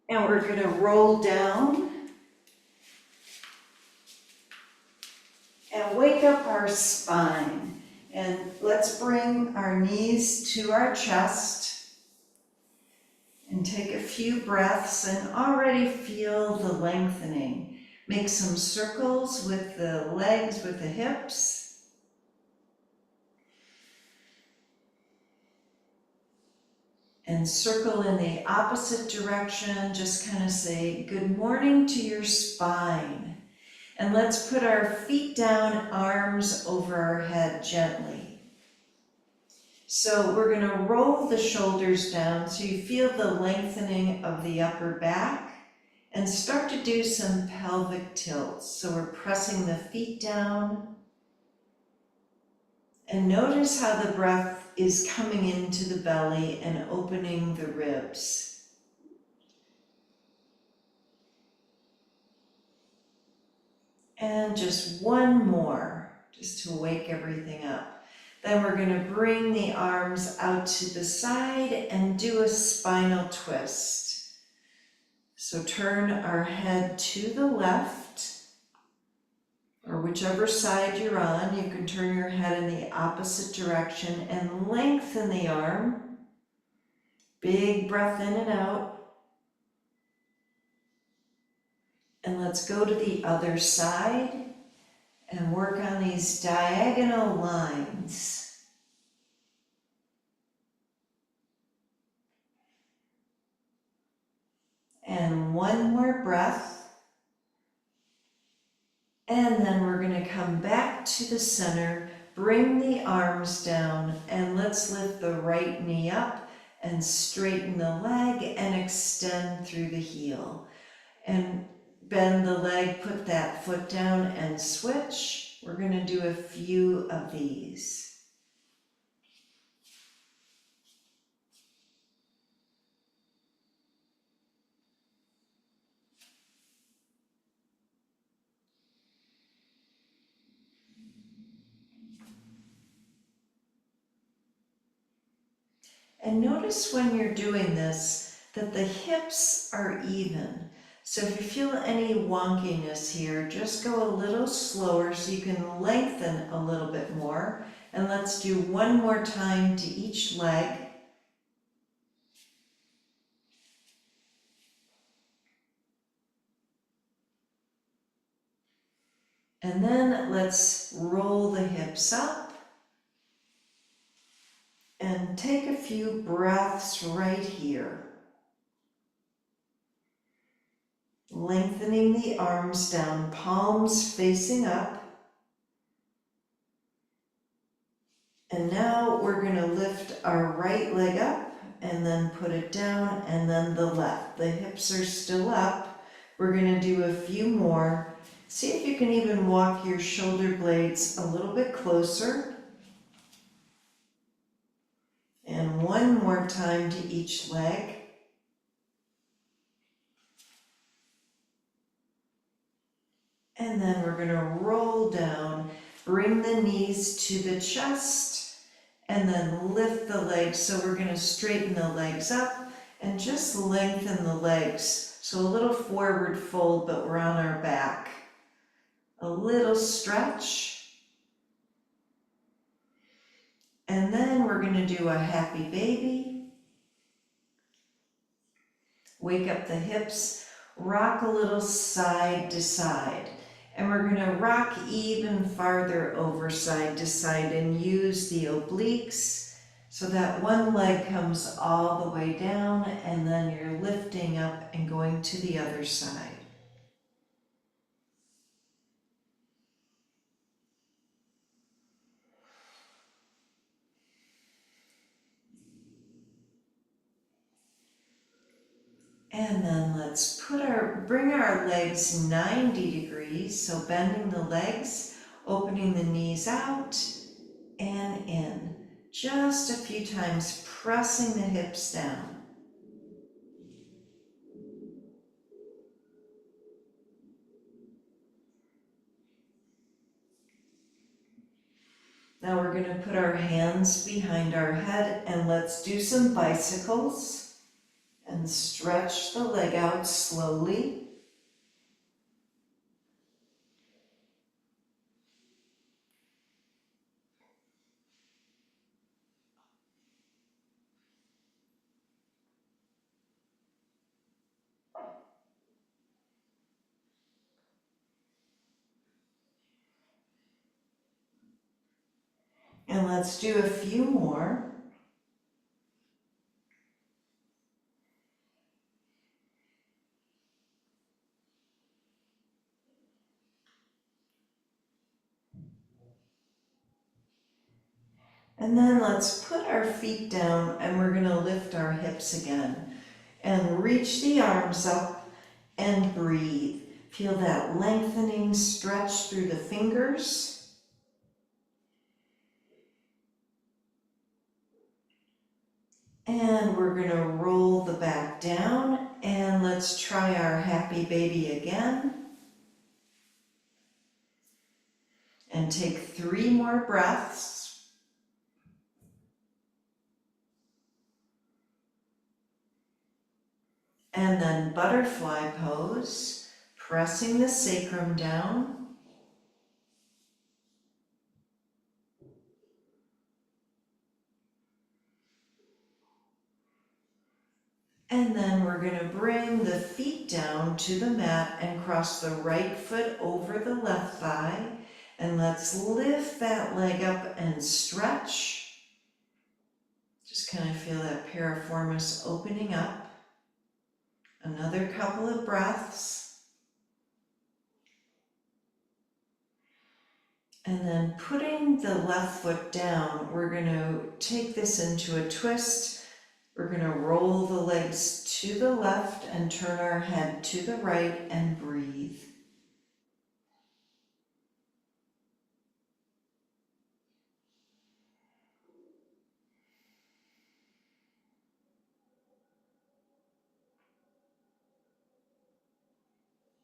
And we're going to roll down and wake up our spine. And let's bring our knees to our chest and take a few breaths and already feel the lengthening. Make some circles with the legs, with the hips. And circle in the opposite direction. Just kind of say good morning to your spine. And let's put our feet down, arms over our head gently. So we're going to roll the shoulders down so you feel the lengthening of the upper back and start to do some pelvic tilts. So we're pressing the feet down. And notice how the breath is coming into the belly and opening the ribs. And just one more, just to wake everything up. Then we're going to bring the arms out to the side and do a spinal twist. So turn our head to the left, or whichever side you're on. You can turn your head in the opposite direction and lengthen the arm. Big breath in and out. And let's go to the other side and work on these diagonal lines. And one more breath. And then we're going to come back to the center, bring the arms down, and let's lift the right knee up and straighten the leg and extend through the heel. And bend the leg, put that foot down and switch. We're going to do a few of these. And notice when you're doing this that the hips are even. So if you feel any wonkiness here, just go a little slower so you can lengthen a little bit more. And let's do one more time to each leg. And then let's roll the hips up. And take a few breaths right here. Lengthening the arms down, palms facing up. And now we're going to lift our right leg up and then put it down, and then the left. The hips are still up. We're going to do a few more. See if you can even walk your shoulder blades a little bit closer. And one more time to each leg. And then we're going to roll down, bring the knees to the chest, and then lift the legs. So we're going to straighten the legs up and just lengthen the legs. So a little forward fold, but we're on our back. A little stretch. And then we're going to do a happy baby. Wake up the hips, rock a little side to side. And we're going to rock even farther over side to side and use the obliques so that one leg comes all the way down, and then you're lifting up and going to the other side. And then let's bring our legs 90 degrees, so bending the legs, opening the knees out and in. Just a few times, pressing the hips down. Now we're going to put our hands behind our head and let's do some bicycles. And stretch the leg out slowly. And let's do a few more. And then let's put our feet down and we're going to lift our hips again. And reach the arms up and breathe. Feel that lengthening stretch through the fingers. And we're going to roll the back down and let's try our happy baby again. And take 3 more breaths. And then butterfly pose, pressing the sacrum down. And then we're going to bring the feet down to the mat and cross the right foot over the left thigh. And let's lift that leg up and stretch. Just kind of feel that piriformis opening up. Another couple of breaths. And then putting the left foot down, we're going to take this into a twist. We're going to roll the legs to the left and turn our head to the right and breathe.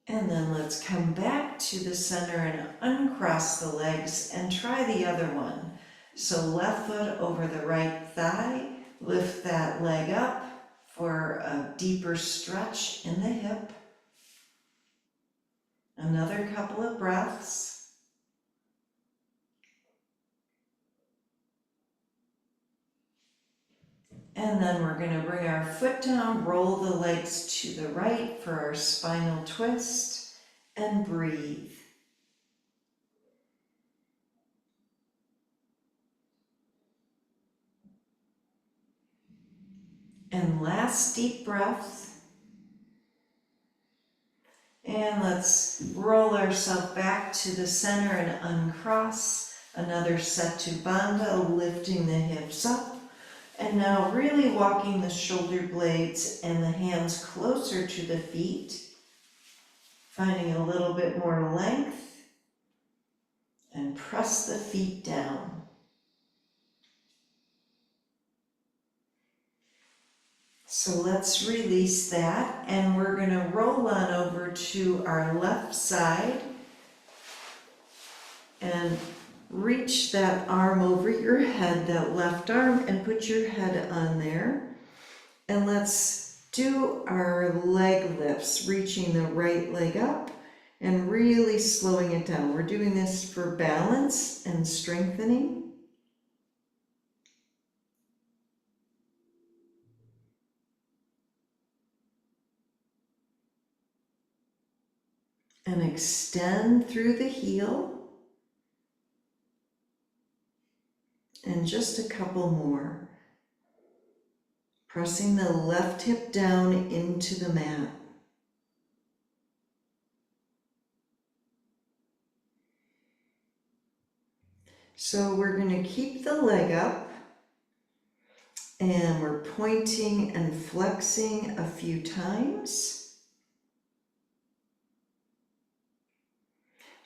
And then let's come back to the center and uncross the legs and try the other one. So left foot over the right thigh, lift that leg up for a deeper stretch in the hip. Another couple of breaths. And then we're going to bring our foot down, roll the legs to the right for our spinal twist, and breathe. And last deep breath. And let's roll ourselves back to the center and uncross. Another Setu Bandha, lifting the hips up. And now really walking the shoulder blades and the hands closer to the feet. Finding a little bit more length. And press the feet down. So let's release that, and we're going to roll on over to our left side and reach that arm over your head, that left arm, and put your head on there. And let's do our leg lifts, reaching the right leg up and really slowing it down. We're doing this for balance and strengthening. And extend through the heel. And just a couple more. Pressing the left hip down into the mat. So we're going to keep the leg up. And we're pointing and flexing a few times.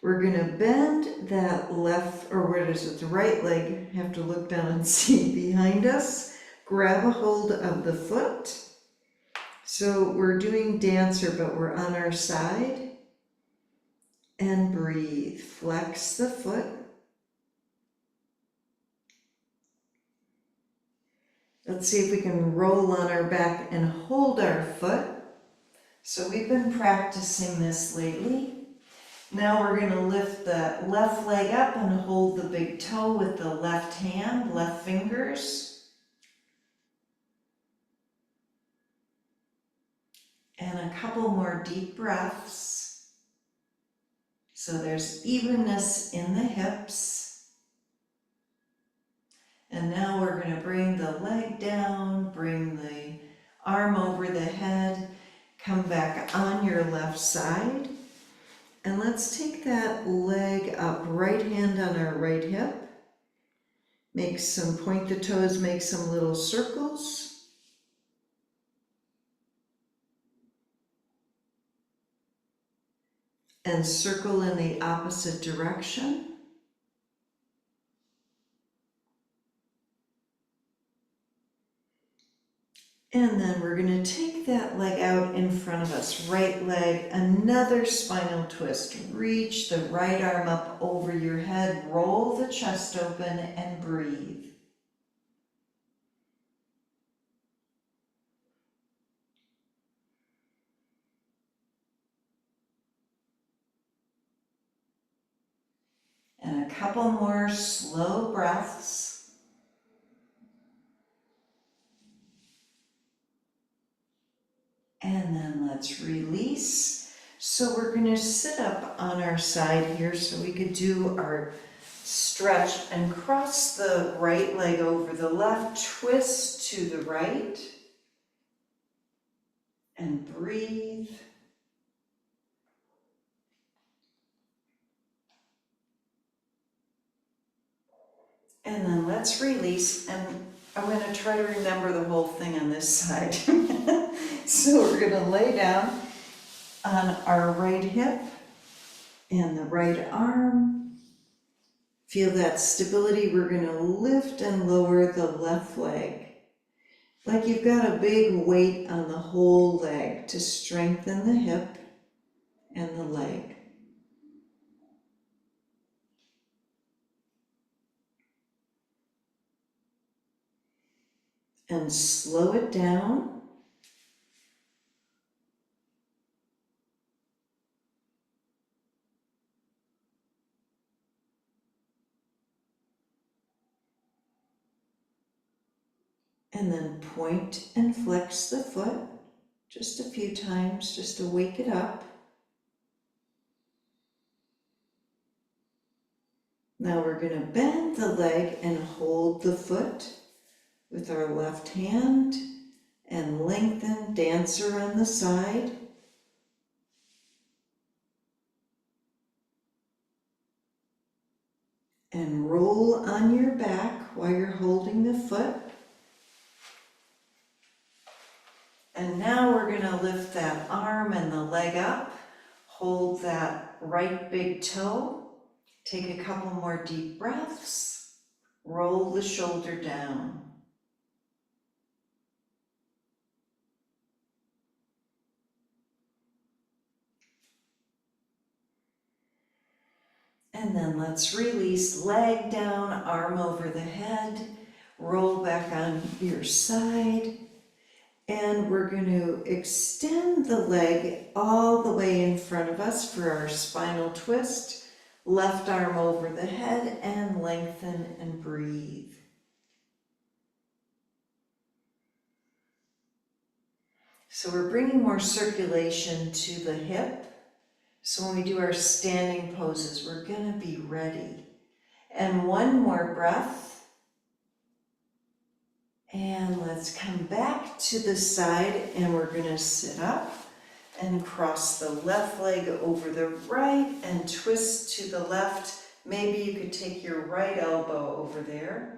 We're going to bend that left, or what is it, the right leg, have to look down and see behind us. Grab a hold of the foot. So we're doing dancer, but we're on our side. And breathe. Flex the foot. Let's see if we can roll on our back and hold our foot. So we've been practicing this lately. Now we're going to lift the left leg up and hold the big toe with the left hand, left fingers. And a couple more deep breaths. So there's evenness in the hips. And now we're going to bring the leg down, bring the arm over the head, come back on your left side. And let's take that leg up, right hand on our right hip. Point the toes, make some little circles. And circle in the opposite direction. And then we're going to take that leg out in front of us, right leg, another spinal twist. Reach the right arm up over your head, roll the chest open and breathe. And a couple more slow breaths. And then let's release. So we're going to sit up on our side here so we could do our stretch and cross the right leg over the left, twist to the right, and breathe. And then let's release, and I'm going to try to remember the whole thing on this side. So we're going to lay down on our right hip and the right arm. Feel that stability. We're going to lift and lower the left leg. Like you've got a big weight on the whole leg to strengthen the hip and the leg. And slow it down. And then point and flex the foot just a few times, just to wake it up. Now we're going to bend the leg and hold the foot with our left hand and lengthen, dancer on the side. And roll on your back while you're holding the foot. And now we're going to lift that arm and the leg up. Hold that right big toe. Take a couple more deep breaths. Roll the shoulder down. And then let's release, leg down, arm over the head. Roll back on your side. And we're going to extend the leg all the way in front of us for our spinal twist. Left arm over the head and lengthen and breathe. So we're bringing more circulation to the hip. So when we do our standing poses, we're going to be ready. And one more breath. And let's come back to the side and we're going to sit up and cross the left leg over the right and twist to the left. Maybe you could take your right elbow over there.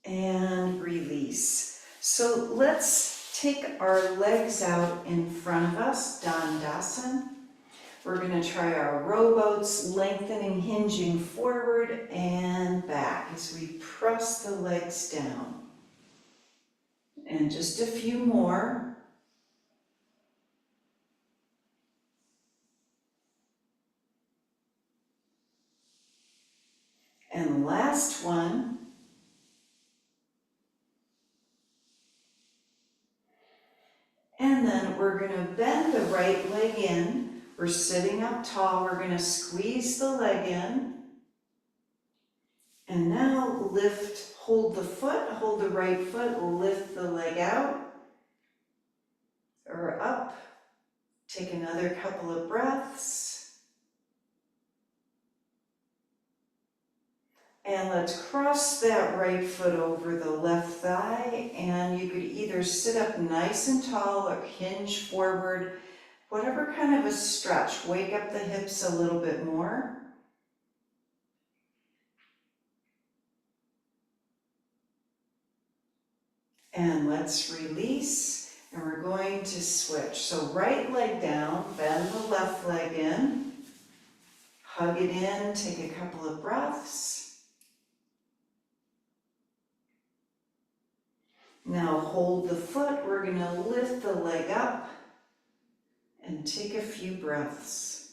And release. So let's take our legs out in front of us, Dandasana. We're going to try our rowboats, lengthening, hinging forward and back as we press the legs down. And just a few more. And last one. And then we're going to bend the right leg in. We're sitting up tall. We're going to squeeze the leg in. And now lift, hold the foot, hold the right foot, lift the leg out or up. Take another couple of breaths. And let's cross that right foot over the left thigh, and you could either sit up nice and tall or hinge forward, whatever kind of a stretch. Wake up the hips a little bit more. And let's release, and we're going to switch. So right leg down, bend the left leg in, hug it in, take a couple of breaths. Now hold the foot, we're going to lift the leg up and take a few breaths.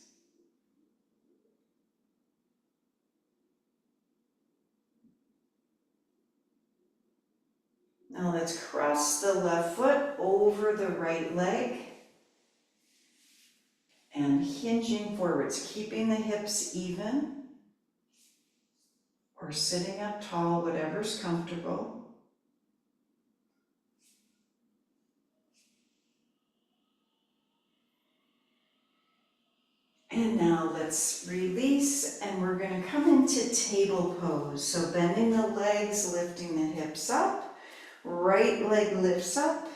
Now let's cross the left foot over the right leg and hinging forwards, keeping the hips even or sitting up tall, whatever's comfortable. And now let's release, and we're going to come into table pose. So bending the legs, lifting the hips up. Right leg lifts up,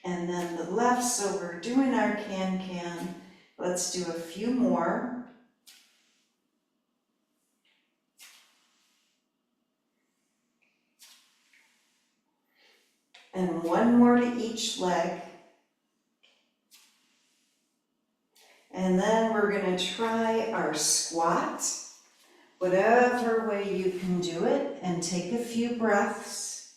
and then the left, so we're doing our can-can. Let's do a few more. And one more to each leg. And then we're going to try our squat, whatever way you can do it, and take a few breaths.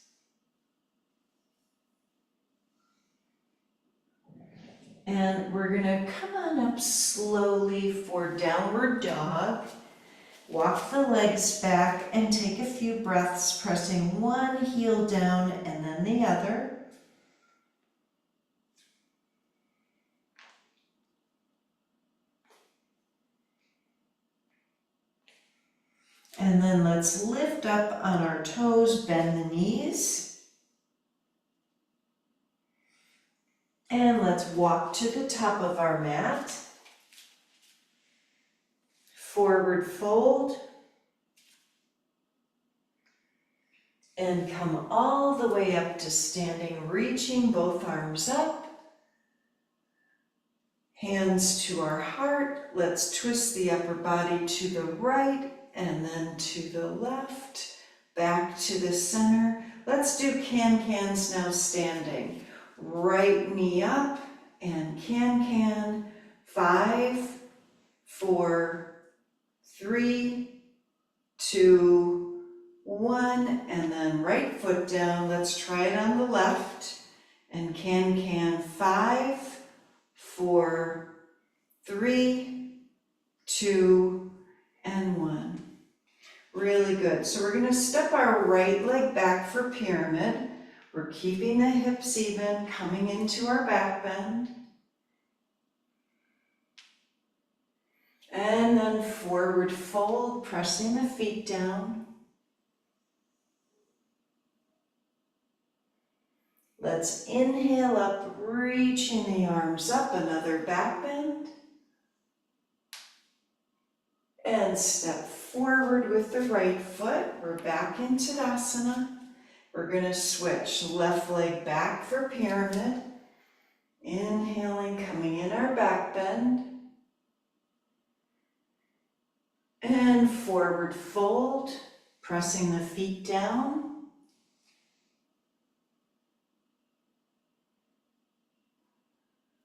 And we're going to come on up slowly for downward dog. Walk the legs back and take a few breaths, pressing one heel down and then the other. And then let's lift up on our toes, bend the knees. And let's walk to the top of our mat. Forward fold. And come all the way up to standing, reaching both arms up. Hands to our heart. Let's twist the upper body to the right and then to the left. Back to the center. Let's do can-cans now standing. Right knee up and can-can. 5, 4, 3, 2, 1, and then right foot down. Let's try it on the left. And can-can. 5, 4, 3, 2, and 1. Really good. So we're going to step our right leg back for pyramid. We're keeping the hips even, coming into our back bend. And then forward fold, pressing the feet down. Let's inhale up, reaching the arms up, another back bend. And step forward with the right foot. We're back in Tadasana. We're going to switch left leg back for pyramid. Inhaling, coming in our back bend. And forward fold, pressing the feet down.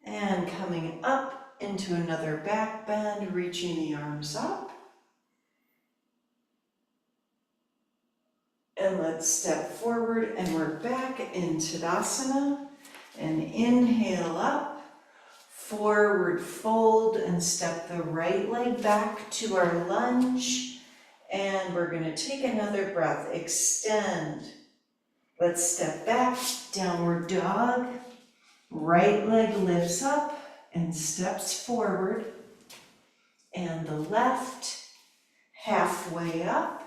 And coming up into another back bend, reaching the arms up. And let's step forward, and we're back in Tadasana. And inhale up, forward fold, and step the right leg back to our lunge. And we're going to take another breath, extend. Let's step back, downward dog. Right leg lifts up and steps forward. And the left, halfway up,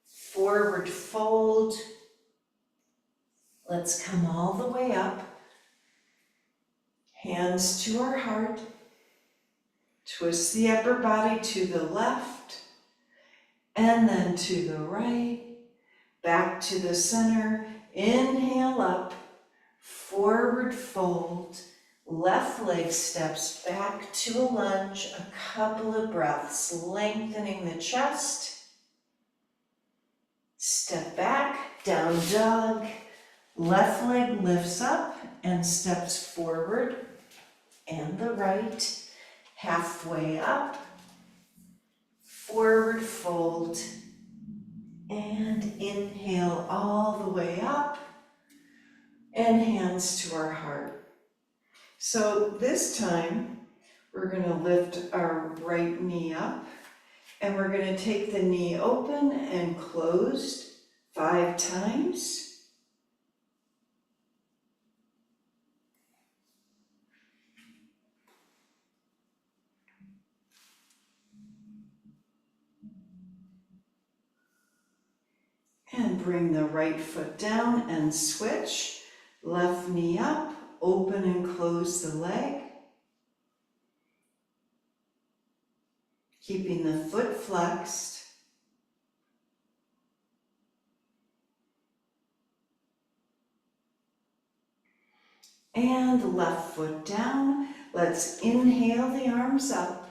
forward fold. Let's come all the way up. Hands to our heart. Twist the upper body to the left and then to the right. Back to the center. Inhale up, forward fold. Left leg steps back to a lunge. A couple of breaths, lengthening the chest. Step back, down dog. Left leg lifts up and steps forward. And the right. Halfway up, forward fold, and inhale all the way up, and hands to our heart. So this time, we're going to lift our right knee up, and we're going to take the knee open and closed 5 times. And bring the right foot down and switch. Left knee up, open and close the leg. Keeping the foot flexed. And left foot down. Let's inhale the arms up.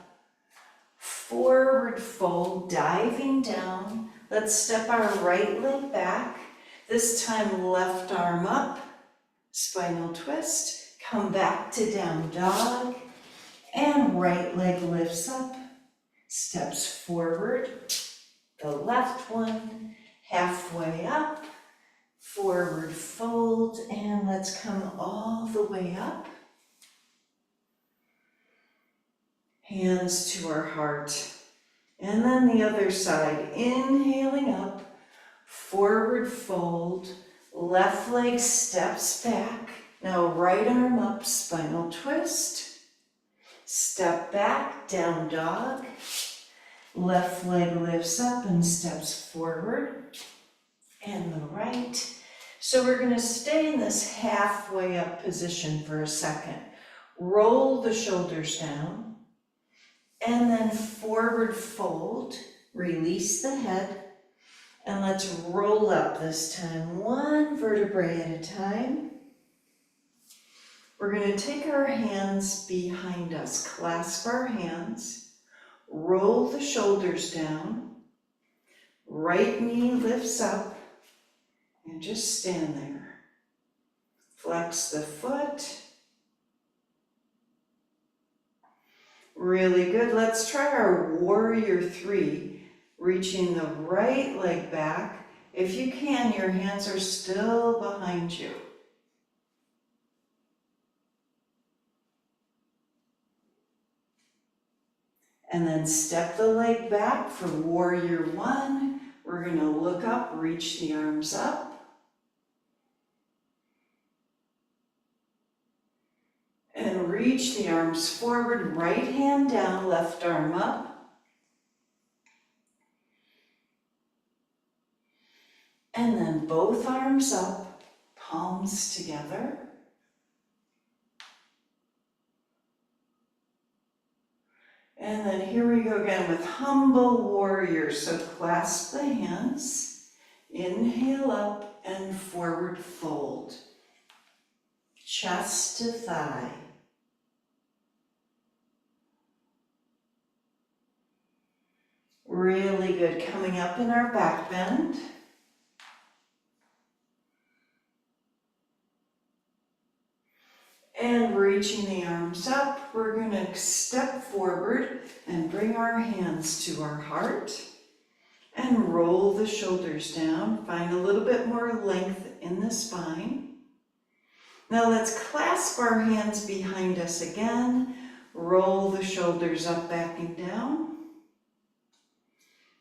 Forward fold, diving down. Let's step our right leg back. This time left arm up, spinal twist. Come back to down dog. And right leg lifts up, steps forward. The left one, halfway up, forward fold. And let's come all the way up. Hands to our heart. And then the other side, inhaling up, forward fold, left leg steps back. Now right arm up, spinal twist. Step back, down dog. Left leg lifts up and steps forward. And the right. So we're going to stay in this halfway up position for a second. Roll the shoulders down. And then forward fold, release the head, and let's roll up this time, 1 vertebrae at a time. We're going to take our hands behind us, clasp our hands, roll the shoulders down, right knee lifts up, and just stand there. Flex the foot. Really good. Let's try our warrior 3, reaching the right leg back. If you can, your hands are still behind you. And then step the leg back for warrior 1. We're going to look up, reach the arms up. And reach the arms forward, right hand down, left arm up. And then both arms up, palms together. And then here we go again with humble warrior. So clasp the hands, inhale up and forward fold. Chest to thigh. Really good. Coming up in our back bend. And reaching the arms up, we're going to step forward and bring our hands to our heart and roll the shoulders down. Find a little bit more length in the spine. Now let's clasp our hands behind us again. Roll the shoulders up, back and down.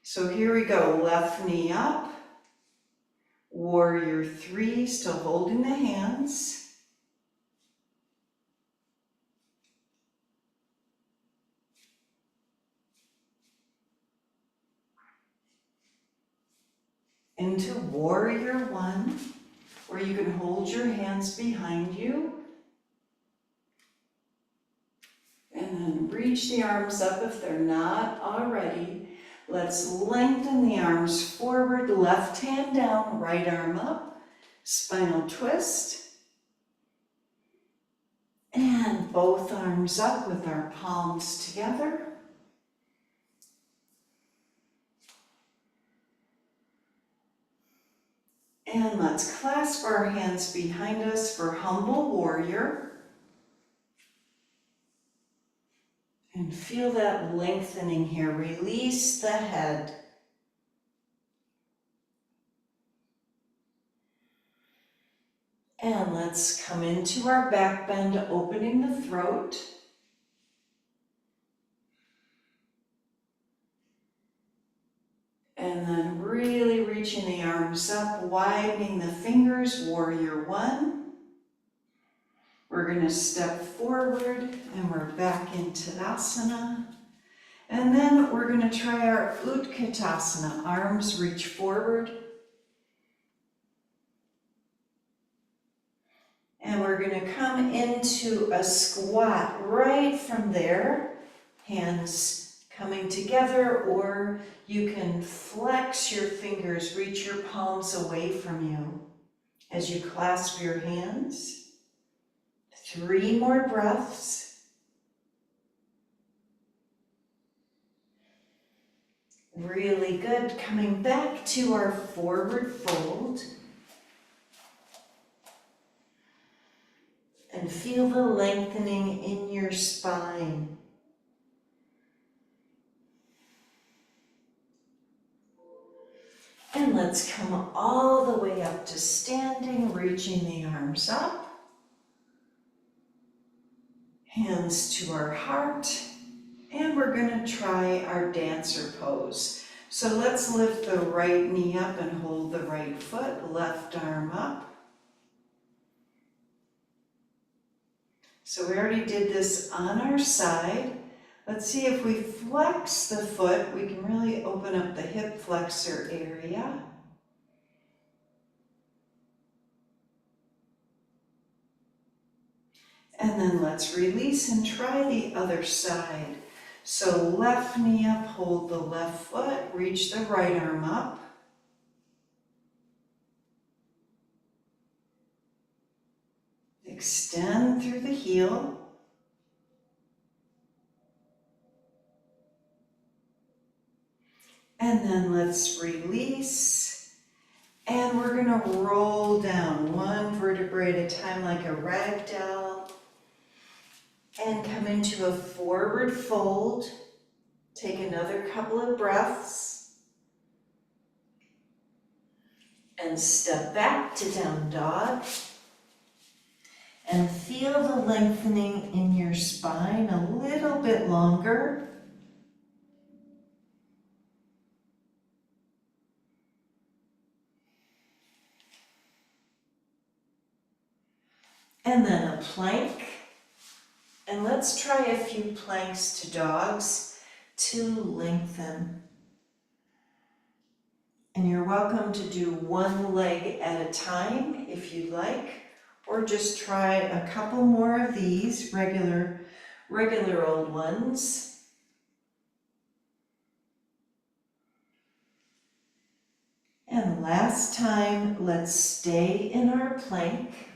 So here we go, left knee up, warrior three, still holding the hands. Into warrior one, where you can hold your hands behind you. And then reach the arms up if they're not already. Let's lengthen the arms forward, left hand down, right arm up, spinal twist. And both arms up with our palms together. And let's clasp our hands behind us for humble warrior. And feel that lengthening here. Release the head. And let's come into our back bend, opening the throat. And then really reaching the arms up, widening the fingers, warrior one. We're going to step forward and we're back into Tadasana. And then we're going to try our Utkatasana. Arms reach forward. And we're going to come into a squat right from there. Hands coming together, or you can flex your fingers, reach your palms away from you as you clasp your hands. 3 more breaths. Really good. Coming back to our forward fold. And feel the lengthening in your spine. And let's come all the way up to standing, reaching the arms up. Hands to our heart. And we're going to try our dancer pose. So let's lift the right knee up and hold the right foot, left arm up. So we already did this on our side. Let's see if we flex the foot, we can really open up the hip flexor area. And then let's release and try the other side. So left knee up, hold the left foot, reach the right arm up. Extend through the heel. And then let's release. And we're going to roll down one vertebrae at a time like a rag doll. And come into a forward fold. Take another couple of breaths. And step back to down dog. And feel the lengthening in your spine a little bit longer. And then a plank. And let's try a few planks to dogs to lengthen. And you're welcome to do one leg at a time if you like, or just try a couple more of these regular old ones. And last time, let's stay in our plank.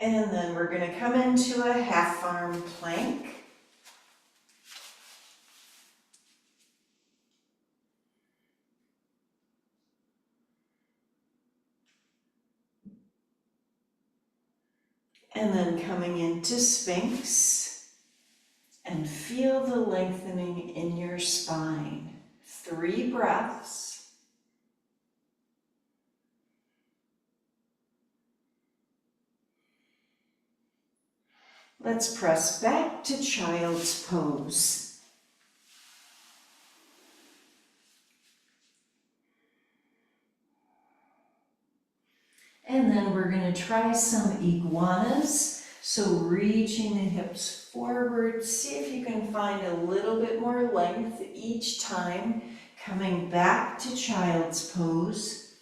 And then we're going to come into a half arm plank. And then coming into sphinx. And feel the lengthening in your spine. 3 breaths. Let's press back to child's pose. And then we're going to try some iguanas. So reaching the hips forward, see if you can find a little bit more length each time. Coming back to child's pose.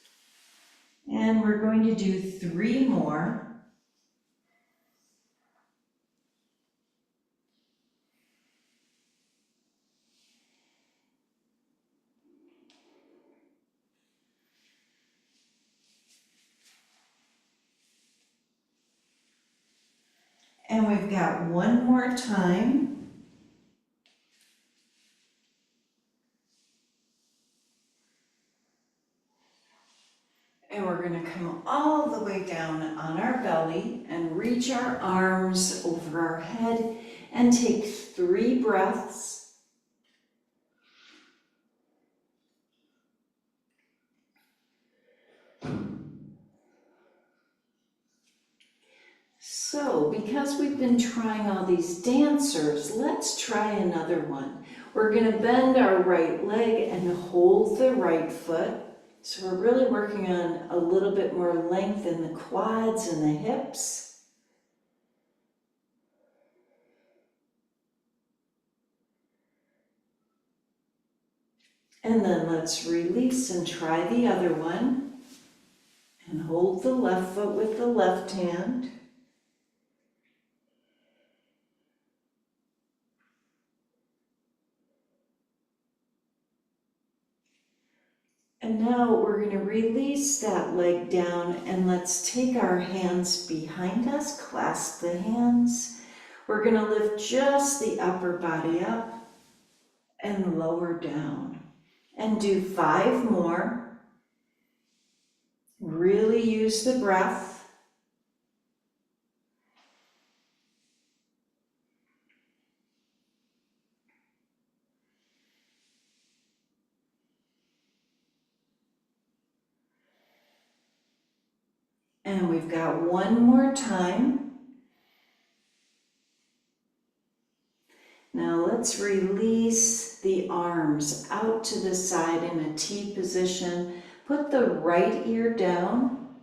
And we're going to do 3 more. And we've got 1 more time. And we're going to come all the way down on our belly and reach our arms over our head and take 3 breaths. So, because we've been trying all these dancers, let's try another one. We're going to bend our right leg and hold the right foot. So we're really working on a little bit more length in the quads and the hips. And then let's release and try the other one. And hold the left foot with the left hand. And now we're going to release that leg down and let's take our hands behind us, clasp the hands. We're going to lift just the upper body up and lower down. And do 5 more. Really use the breath. And we've got 1 more time. Now let's release the arms out to the side in a T position. Put the right ear down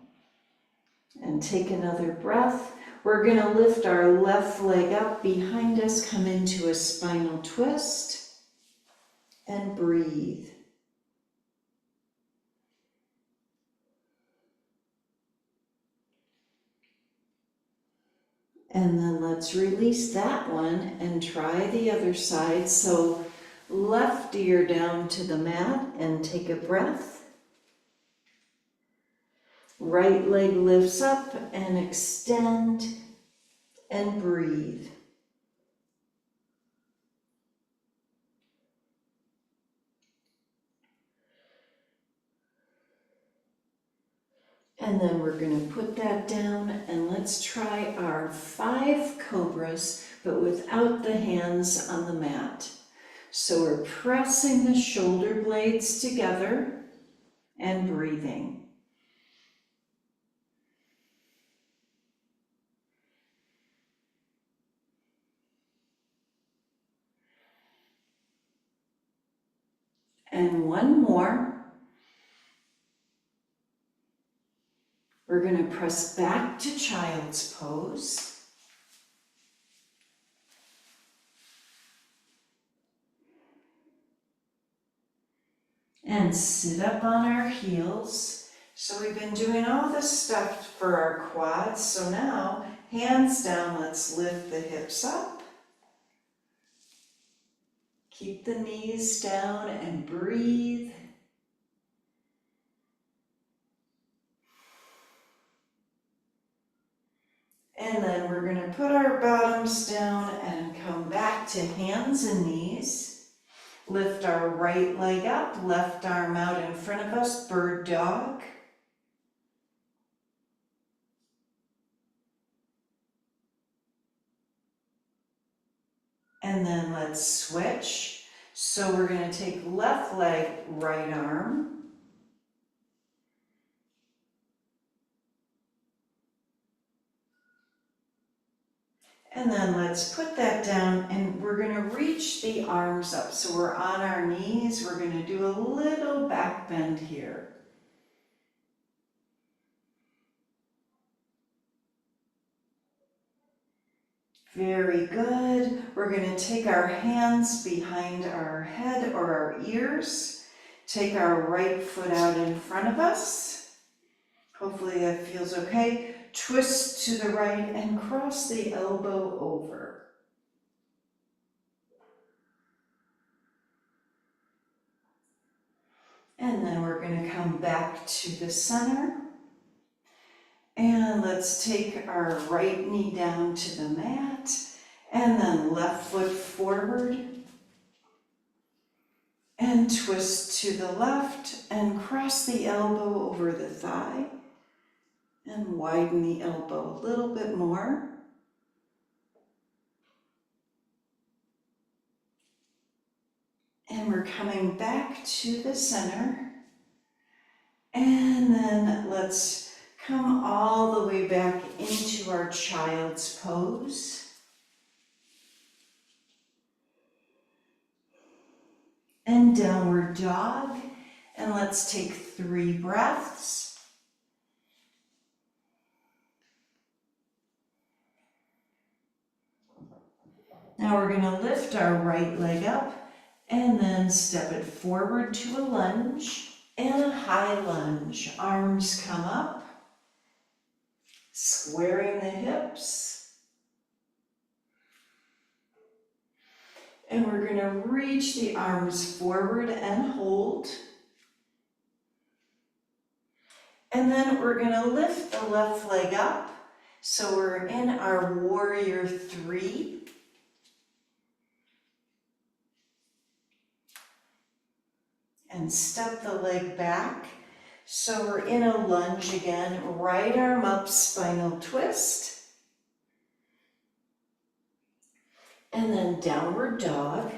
and take another breath. We're going to lift our left leg up behind us, come into a spinal twist, and breathe. And then let's release that one and try the other side. So left ear down to the mat and take a breath. Right leg lifts up and extend and breathe. And then we're going to put that down and let's try our 5 cobras, but without the hands on the mat. So we're pressing the shoulder blades together and breathing. And 1 more. We're going to press back to child's pose. And sit up on our heels. So we've been doing all this stuff for our quads. So now, hands down, let's lift the hips up. Keep the knees down and breathe. And then we're going to put our bottoms down and come back to hands and knees. Lift our right leg up, left arm out in front of us, bird dog. And then let's switch. So we're going to take left leg, right arm. And then let's put that down and we're going to reach the arms up. So we're on our knees. We're going to do a little back bend here. Very good. We're going to take our hands behind our head or our ears. Take our right foot out in front of us. Hopefully that feels okay. Twist to the right and cross the elbow over. And then we're going to come back to the center. And let's take our right knee down to the mat. And then left foot forward. And twist to the left and cross the elbow over the thigh. And widen the elbow a little bit more. And we're coming back to the center. And then let's come all the way back into our child's pose. And downward dog. And let's take 3 breaths. Now we're going to lift our right leg up and then step it forward to a lunge and a high lunge. Arms come up, squaring the hips. And we're going to reach the arms forward and hold. And then we're going to lift the left leg up. So we're in our warrior 3. And step the leg back. So we're in a lunge again. Right arm up, spinal twist. And then downward dog.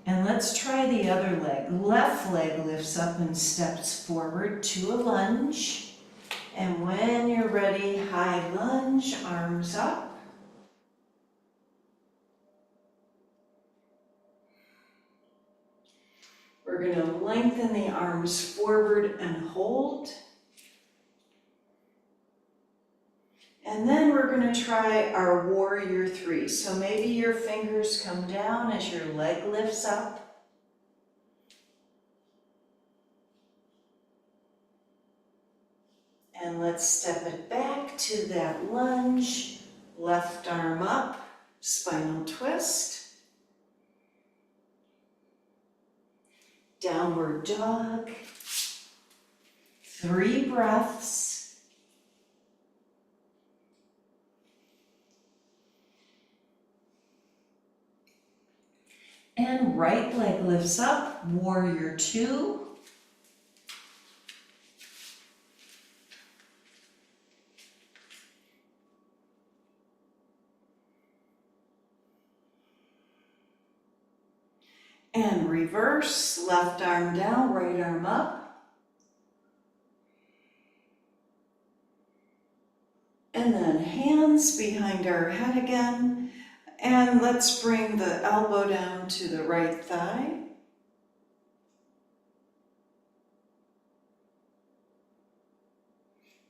And let's try the other leg. Left leg lifts up and steps forward to a lunge. And when you're ready, high lunge, arms up. We're going to lengthen the arms forward and hold. And then we're going to try our warrior 3. So maybe your fingers come down as your leg lifts up. And let's step it back to that lunge. Left arm up, spinal twist. Downward dog. 3 breaths. And right leg lifts up, warrior 2. And reverse, left arm down, right arm up. And then hands behind our head again. And let's bring the elbow down to the right thigh.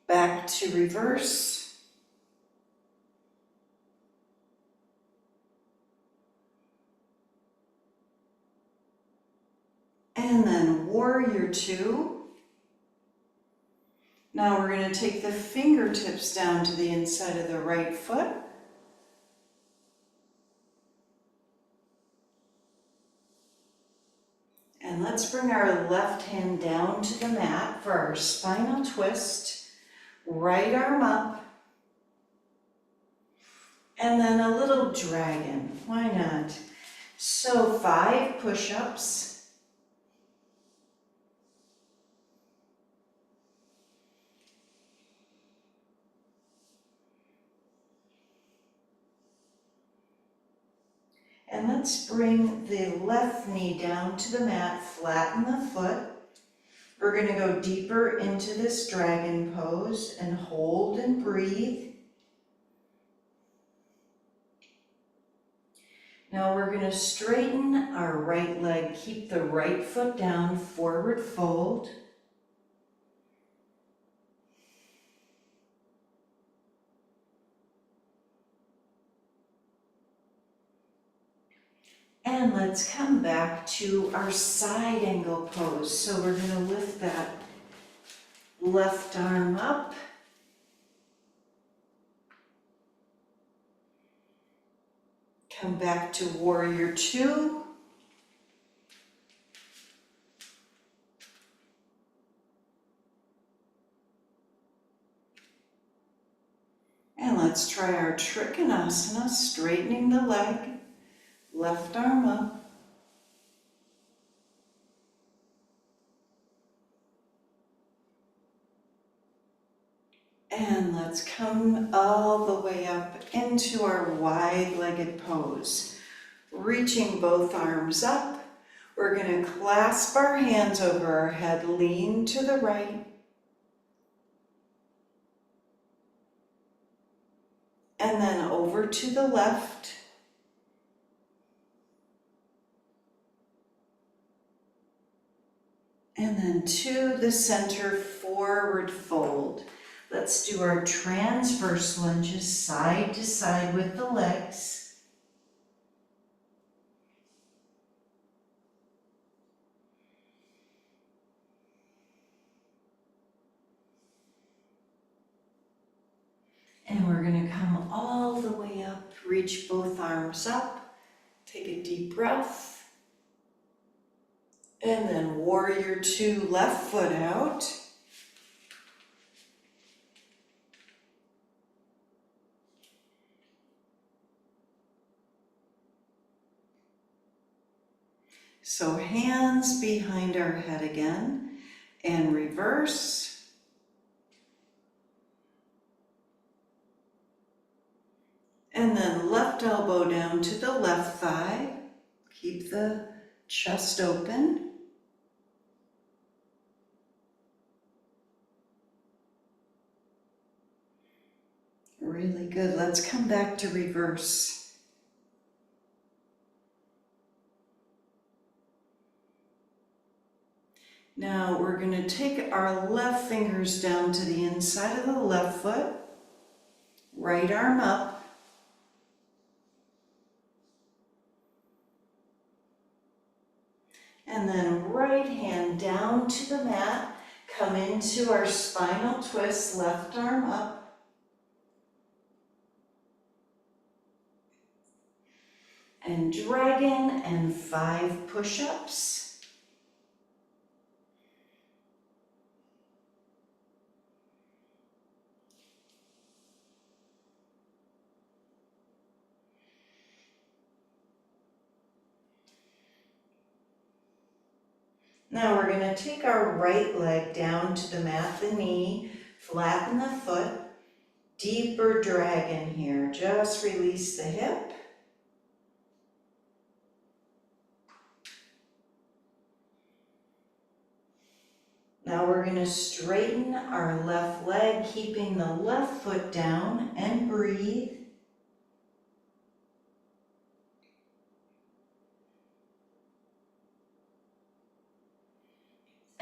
Back to reverse. And then warrior 2. Now we're going to take the fingertips down to the inside of the right foot. And let's bring our left hand down to the mat for our spinal twist. Right arm up. And then a little dragon. Why not? So 5 push-ups. And let's bring the left knee down to the mat, flatten the foot. We're going to go deeper into this dragon pose and hold and breathe. Now we're going to straighten our right leg. Keep the right foot down, forward fold. And let's come back to our side angle pose. So we're going to lift that left arm up. Come back to warrior two. And let's try our trikonasana, straightening the leg, left arm up. And let's come all the way up into our wide-legged pose. Reaching both arms up, we're going to clasp our hands over our head, lean to the right. And then over to the left. And then to the center, forward fold. Let's do our transverse lunges side to side with the legs. And we're going to come all the way up, reach both arms up, take a deep breath. And then warrior two, left foot out. So hands behind our head again, and reverse. And then left elbow down to the left thigh. Keep the chest open. Really good. Let's come back to reverse. Now we're going to take our left fingers down to the inside of the left foot, right arm up, and then right hand down to the mat, come into our spinal twist, left arm up, and dragon and 5 push-ups. Now we're going to take our right leg down to the mat, the knee, flatten the foot, deeper dragon here. Just release the hip. Now we're going to straighten our left leg, keeping the left foot down, and breathe.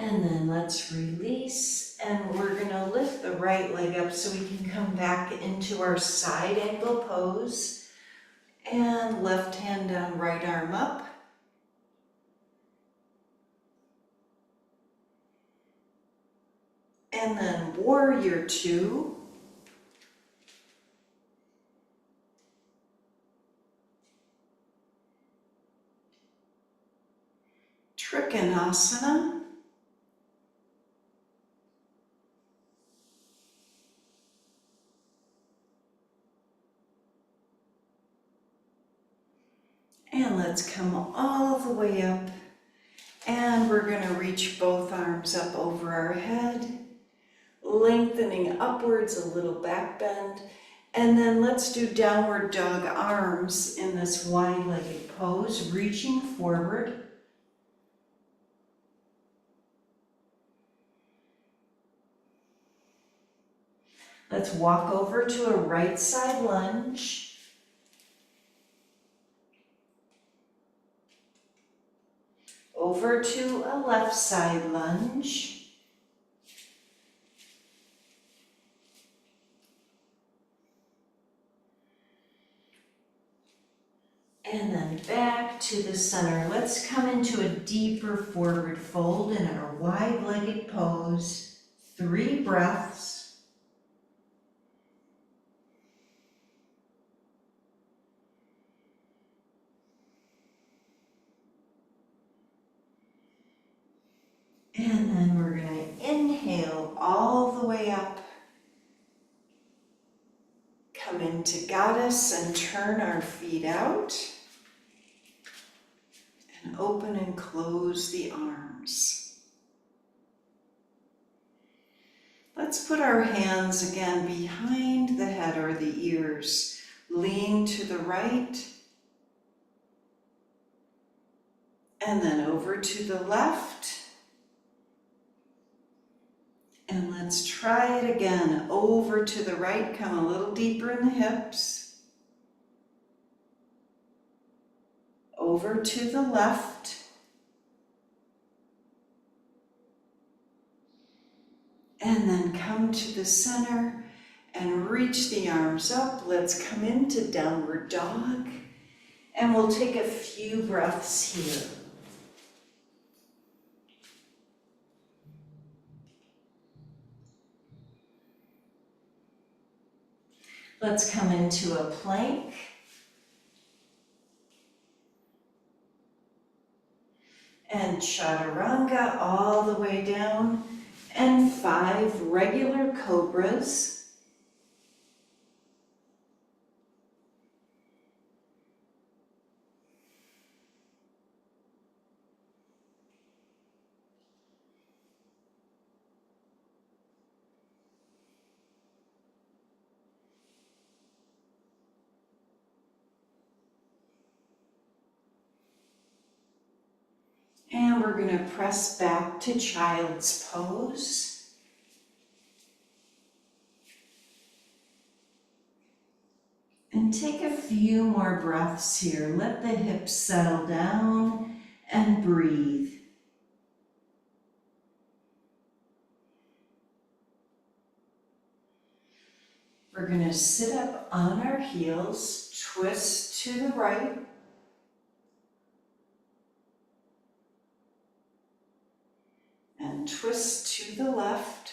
And then let's release, and we're going to lift the right leg up so we can come back into our side angle pose. And left hand down, right arm up. And then warrior two. Trikonasana. And let's come all the way up, and we're going to reach both arms up over our head, lengthening upwards, a little back bend, and then let's do downward dog arms in this wide-legged pose, reaching forward. Let's walk over to a right side lunge. Over to a left side lunge. And then back to the center. Let's come into a deeper forward fold in our wide-legged pose. 3 breaths. And then we're going to inhale all the way up. Come into goddess and turn our feet out. And open and close the arms. Let's put our hands again behind the head or the ears. Lean to the right. And then over to the left. And let's try it again. Over to the right, come a little deeper in the hips. Over to the left. And then come to the center and reach the arms up. Let's come into downward dog. And we'll take a few breaths here. Let's come into a plank. And chaturanga all the way down. And 5 regular cobras. And we're going to press back to child's pose. And take a few more breaths here. Let the hips settle down and breathe. We're going to sit up on our heels, twist to the right. And twist to the left.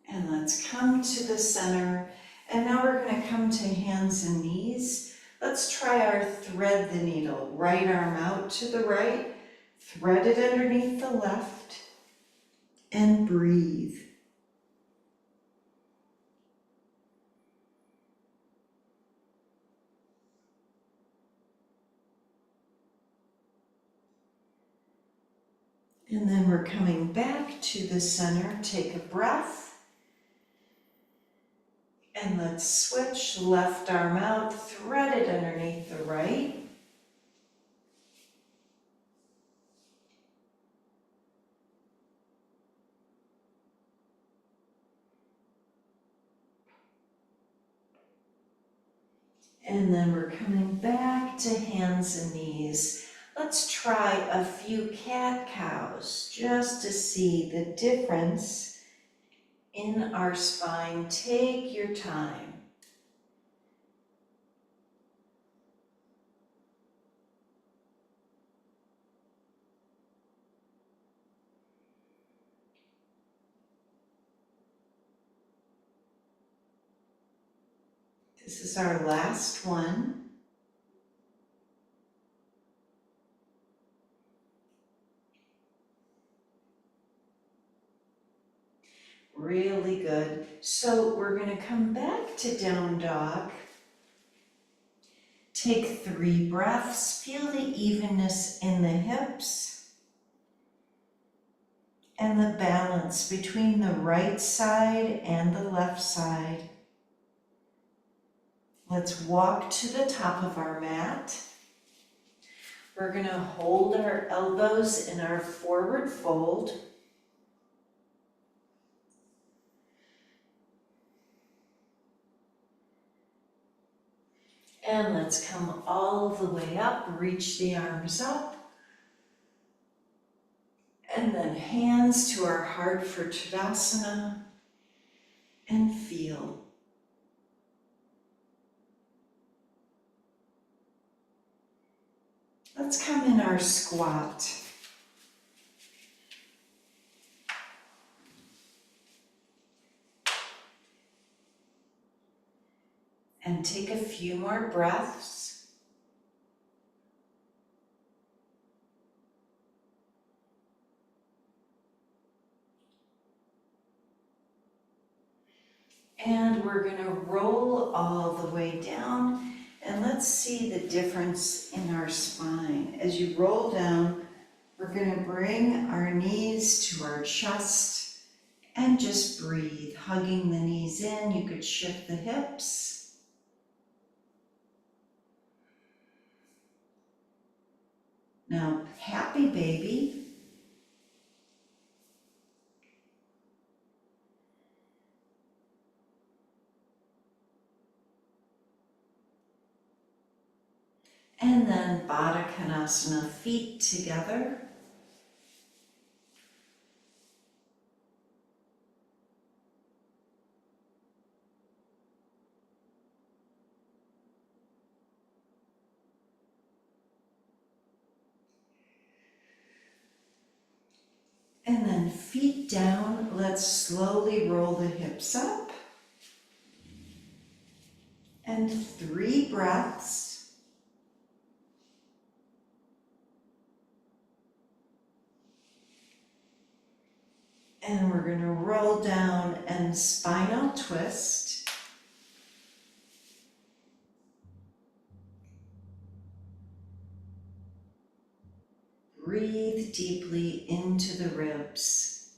And let's come to the center. And now we're going to come to hands and knees. Let's try our thread the needle. Right arm out to the right. Thread it underneath the left. And breathe. And then we're coming back to the center. Take a breath. And let's switch. Left arm out, thread it underneath the right. And then we're coming back to hands and knees. Let's try a few cat-cows just to see the difference in our spine. Take your time. This is our last one. Really good. So we're going to come back to down dog. Take 3 breaths. Feel the evenness in the hips and the balance between the right side and the left side. Let's walk to the top of our mat. We're going to hold our elbows in our forward fold. And let's come all the way up, reach the arms up. And then hands to our heart for Tadasana. And feel. Let's come in our squat. And take a few more breaths. And we're going to roll all the way down, and let's see the difference in our spine. As you roll down, we're going to bring our knees to our chest and just breathe, hugging the knees in. You could shift the hips. Now, happy baby. And then Baddha Konasana, feet together. And then feet down, let's slowly roll the hips up. And 3 breaths. And we're going to roll down and spinal twist. Breathe deeply into the ribs.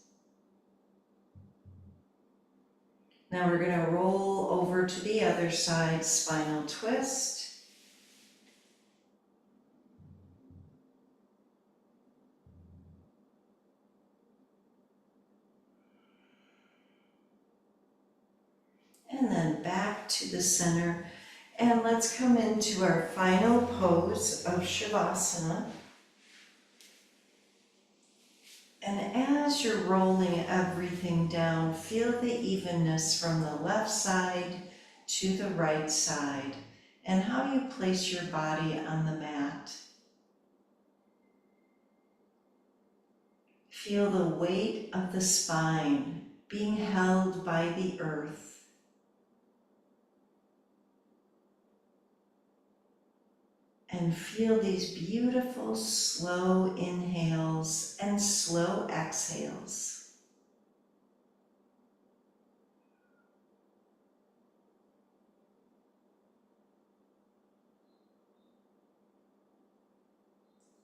Now we're going to roll over to the other side, spinal twist. And then back to the center. And let's come into our final pose of Shavasana. And as you're rolling everything down, feel the evenness from the left side to the right side and how you place your body on the mat. Feel the weight of the spine being held by the earth. And feel these beautiful slow inhales and slow exhales.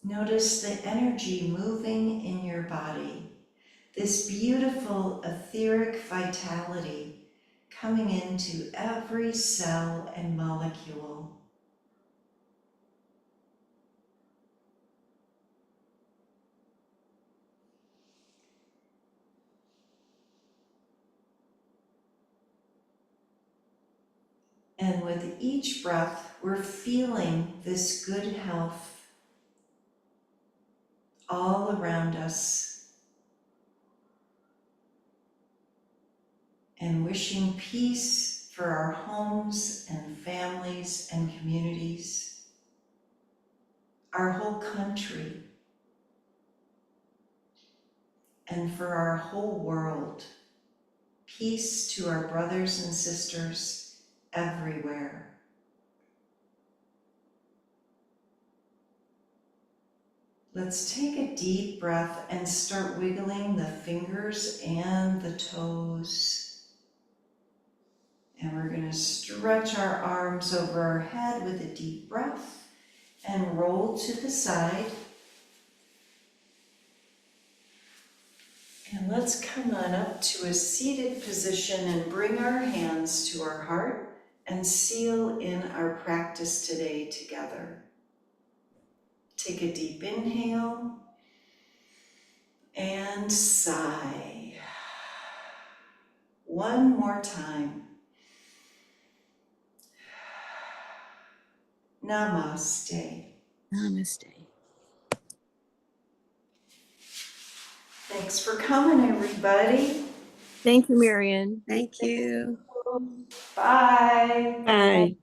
Notice the energy moving in your body, this beautiful etheric vitality coming into every cell and molecule. And with each breath, we're feeling this good health all around us and wishing peace for our homes and families and communities, our whole country, and for our whole world. Peace to our brothers and sisters everywhere. Let's take a deep breath and start wiggling the fingers and the toes. And we're going to stretch our arms over our head with a deep breath and roll to the side. And let's come on up to a seated position and bring our hands to our heart and seal in our practice today together. Take a deep inhale and sigh. One more time. Namaste. Namaste. Thanks for coming, everybody. Thank you, Marian. Thank you. Bye. Bye.